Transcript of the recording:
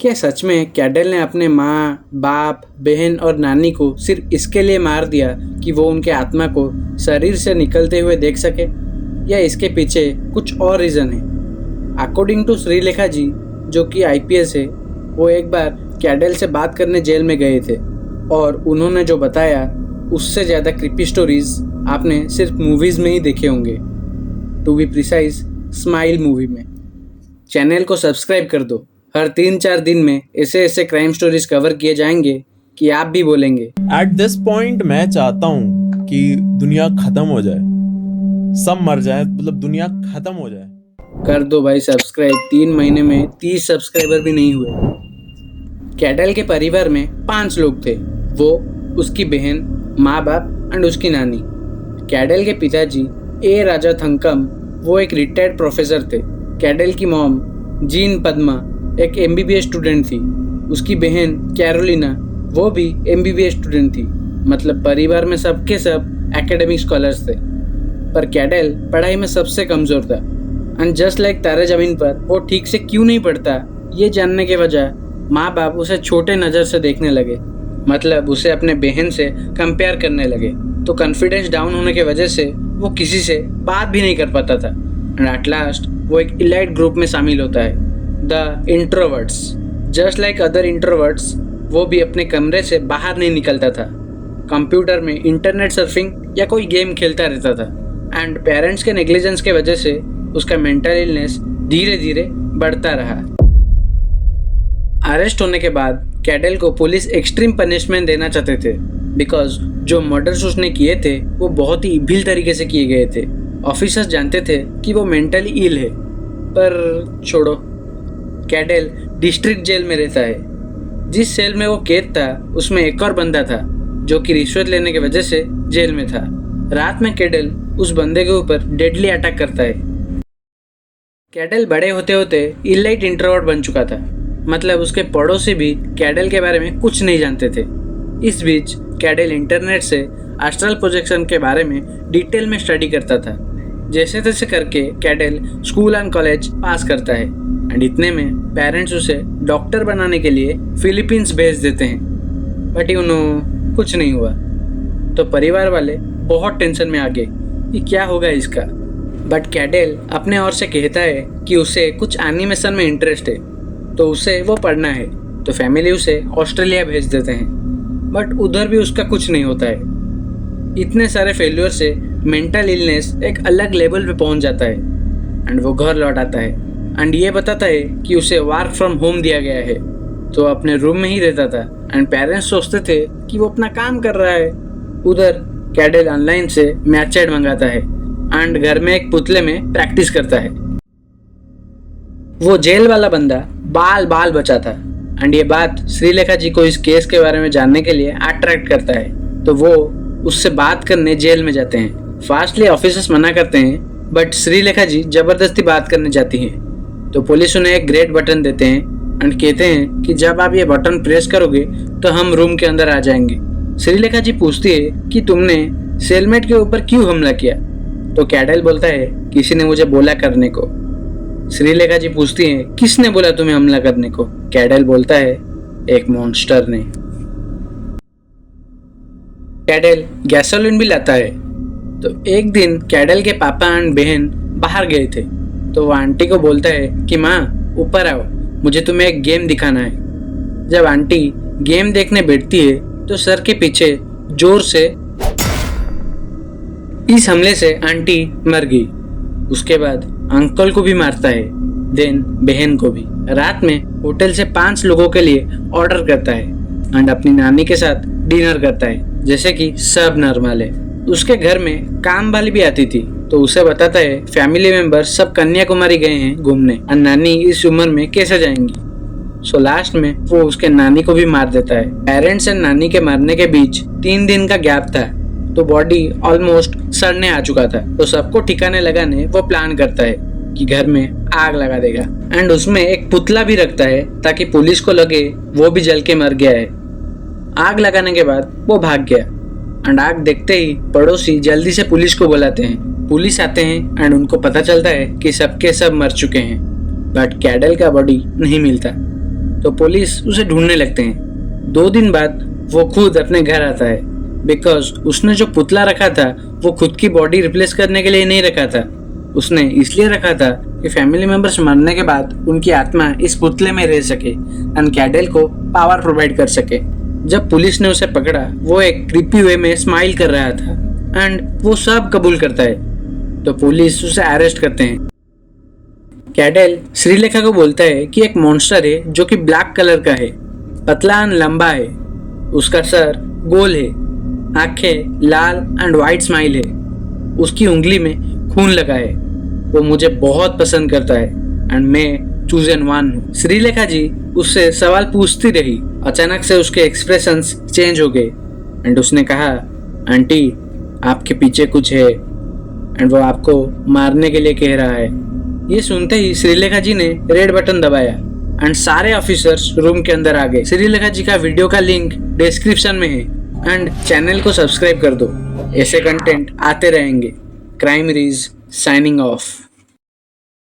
क्या सच में कैडल ने अपने माँ, बाप, बहन और नानी को सिर्फ इसके लिए मार दिया कि वो उनके आत्मा को शरीर से निकलते हुए देख सके, या इसके पीछे कुछ और रीज़न है? अकॉर्डिंग टू श्रीलेखा जी, जो कि आईपीएस है, वो एक बार कैडल से बात करने जेल में गए थे और उन्होंने जो बताया उससे ज़्यादा क्रीपी स्टोरीज आपने सिर्फ मूवीज़ में ही देखे होंगे। To be precise, smile movie में। चैनल को सब्सक्राइब कर दो। हर 3-4 दिन में ऐसे ऐसे क्राइम स्टोरीज कवर किए जाएंगे कि आप भी बोलेंगे एट दिस पॉइंट मैं चाहता हूँ कि दुनिया खत्म हो जाए, सब मर जाए, मतलब दुनिया खत्म हो जाए। कर दो भाई सब्सक्राइब। 3 महीने में 30 सब्सक्राइबर भी नहीं हुए। कैडल के परिवार में 5 लोग थे। वो, उसकी बहन, माँ बाप एंड उसकी नानी। कैडल के पिताजी ए राजा थंकम, वो एक रिटायर्ड प्रोफेसर थे। कैडल की मॉम जीन पद्मा एक एमबीबीएस स्टूडेंट थी। उसकी बहन कैरोलिना, वो भी एमबीबीएस स्टूडेंट थी। मतलब परिवार में सबके सब एकेडमिक स्कॉलर्स थे, पर कैडल पढ़ाई में सबसे कमज़ोर था। एंड जस्ट लाइक तारे ज़मीन पर, वो ठीक से क्यों नहीं पढ़ता, ये जानने के वजह माँ बाप उसे छोटे नज़र से देखने लगे। मतलब उसे अपने बहन से कंपेयर करने लगे। तो कॉन्फिडेंस डाउन होने की वजह से वो किसी से बात भी नहीं कर पाता था। एंड एट लास्ट वो एक इलाइट ग्रुप में शामिल होता है, the introverts. Just like other introverts, वो भी अपने कमरे से बाहर नहीं निकलता था। कंप्यूटर में इंटरनेट सर्फिंग या कोई गेम खेलता रहता था। एंड पेरेंट्स के नेग्लिजेंस के वजह से उसका मेंटल इलनेस धीरे धीरे बढ़ता रहा। अरेस्ट होने के बाद कैडल को पुलिस एक्सट्रीम पनिशमेंट देना चाहते थे, बिकॉज जो मर्डर्स उसने किए थे वो बहुत ही इविल तरीके से किए गए थे। ऑफिसर्स जानते थे कि वो मेंटली इल है, पर छोड़ो। कैडल डिस्ट्रिक्ट जेल में रहता है। जिस सेल में वो कैद था उसमें एक और बंदा था जो कि रिश्वत लेने की वजह से जेल में था। रात में कैडल उस बंदे के ऊपर डेडली अटैक करता है। कैडल बड़े होते होते इलाइट इंट्रोवर्ट बन चुका था। मतलब उसके पड़ोसी भी कैडल के बारे में कुछ नहीं जानते थे। इस बीच कैडल इंटरनेट से एस्ट्रल प्रोजेक्शन के बारे में डिटेल में स्टडी करता था। जैसे तैसे करके cattle school and college pass करता है। एंड इतने में पेरेंट्स उसे डॉक्टर बनाने के लिए फिलीपींस भेज देते हैं। बट यू नो, कुछ नहीं हुआ। तो परिवार वाले बहुत टेंशन में आ गए कि क्या होगा इसका। बट कैडल अपने ओर से कहता है कि उसे कुछ एनिमेशन में इंटरेस्ट है, तो उसे वो पढ़ना है। तो फैमिली उसे ऑस्ट्रेलिया भेज देते हैं। बट उधर भी उसका कुछ नहीं होता है। इतने सारे फेल्यूर से मेंटल इलनेस एक अलग लेवल पे पहुंच जाता है। एंड वो घर लौट आता है एंड ये बताता है कि उसे वर्क फ्रॉम होम दिया गया है। तो अपने रूम में ही रहता था। एंड पेरेंट्स सोचते थे कि वो अपना काम कर रहा है। उधर कैडल ऑनलाइन से मैच चैट मंगाता है एंड घर में एक पुतले में प्रैक्टिस करता है। वो जेल वाला बंदा बाल बाल बचा था। एंड ये बात श्रीलेखा जी को इस केस के बारे में जानने के लिए अट्रैक्ट करता है। तो वो उससे बात करने जेल में जाते हैं। फास्टली ऑफिसर्स मना करते हैं, बट श्रीलेखा जी जबरदस्ती बात करने जाती हैं। तो पुलिस उन्हें एक ग्रेट बटन देते हैं एंड कहते हैं कि जब आप ये बटन प्रेस करोगे तो हम रूम के अंदर आ जाएंगे। श्रीलेखा जी पूछती है कि तुमने सेलमेट के ऊपर क्यों हमला किया? तो कैडल बोलता है किसी ने मुझे बोला करने को। श्रीलेखा जी पूछती है किसने बोला तुम्हें हमला करने को? कैडल बोलता है एक मॉन्स्टर ने। कैडल गैसोलीन भी लाता है। तो एक दिन कैडल के पापा एंड बहन बाहर गए थे। तो वो आंटी को बोलता है कि माँ ऊपर आओ, मुझे तुम्हें एक गेम दिखाना है। जब आंटी गेम देखने बैठती है तो सर के पीछे जोर से इस हमले से आंटी मर गई। उसके बाद अंकल को भी मारता है, देन बहन को भी। रात में होटल से 5 लोगों के लिए ऑर्डर करता है एंड अपनी नानी के साथ डिनर करता है, जैसे कि सब नॉर्मल है। उसके घर में काम वाली भी आती थी। तो उसे बताता है फैमिली मेंबर सब कन्याकुमारी गए हैं घूमने और नानी इस उम्र में कैसे जाएंगी। सो लास्ट में वो उसके नानी को भी मार देता है। पेरेंट्स एंड नानी के मरने के बीच 3 दिन का गैप था। तो बॉडी ऑलमोस्ट सड़ने आ चुका था। तो सबको ठिकाने लगाने वो प्लान करता है कि घर में आग लगा देगा। एंड उसमें एक पुतला भी रखता है ताकि पुलिस को लगे वो भी जल के मर गया है। आग लगाने के बाद वो भाग गया। एंड आग देखते ही पड़ोसी जल्दी से पुलिस को बुलाते हैं। पुलिस आते हैं एंड उनको पता चलता है कि सबके सब मर चुके हैं, बट कैडल का बॉडी नहीं मिलता। तो पुलिस उसे ढूंढने लगते हैं। 2 दिन बाद वो खुद अपने घर आता है बिकॉज उसने जो पुतला रखा था वो खुद की बॉडी रिप्लेस करने के लिए नहीं रखा था, उसने इसलिए रखा था कि फैमिली मेंबर्स मरने के बाद उनकी आत्मा इस पुतले में रह सके एंड कैडेल को पावर प्रोवाइड कर सके। जब पुलिस ने उसे पकड़ा वो एक क्रीपी वे में स्माइल कर रहा था एंड वो सब कबूल करता है, तो पुलिस उसे अरेस्ट करते हैं। कैडेल श्रीलेखा को बोलता है कि एक मॉन्स्टर है जो कि ब्लैक कलर का है, पतला एंड लंबा है, उसका सर गोल है, आंखें लाल एंड वाइट स्माइल है, उसकी उंगली में खून लगा है, वो मुझे बहुत पसंद करता है एंड मैं चूजन वन हूँ। श्रीलेखा जी उससे सवाल पूछती रही। अचानक से उसके एक्सप्रेशंस चेंज हो गए एंड उसने कहा, आंटी आपके पीछे कुछ है एंड वो आपको मारने के लिए कह रहा है। ये सुनते ही श्रीलेखा जी ने रेड बटन दबाया एंड सारे ऑफिसर्स रूम के अंदर आ गए। श्रीलेखा जी का वीडियो का लिंक डिस्क्रिप्शन में है एंड चैनल को सब्सक्राइब कर दो, ऐसे कंटेंट आते रहेंगे। Crime reads signing of.